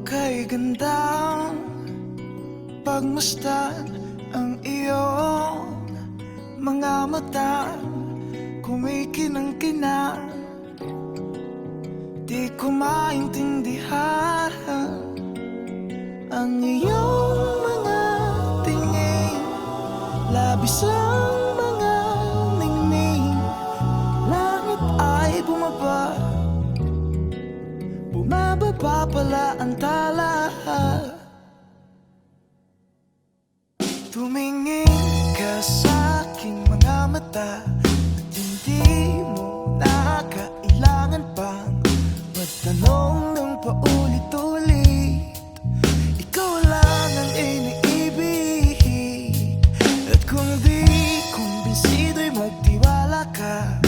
kay gandang pagmasdan ang iyong mga mata, kumikinang-kinang. Di ko maintindihan ang iyong mga tingin, labis ang mga ningning. Langit ay bumaba, bumababa pala ang tala. Tumingin ka sa aking mga mata at hindi mo na kailangan pang magtanong ng paulit-ulit. Ikaw lang ang iniibig, at kung di kumbinsido'y magtiwala ka.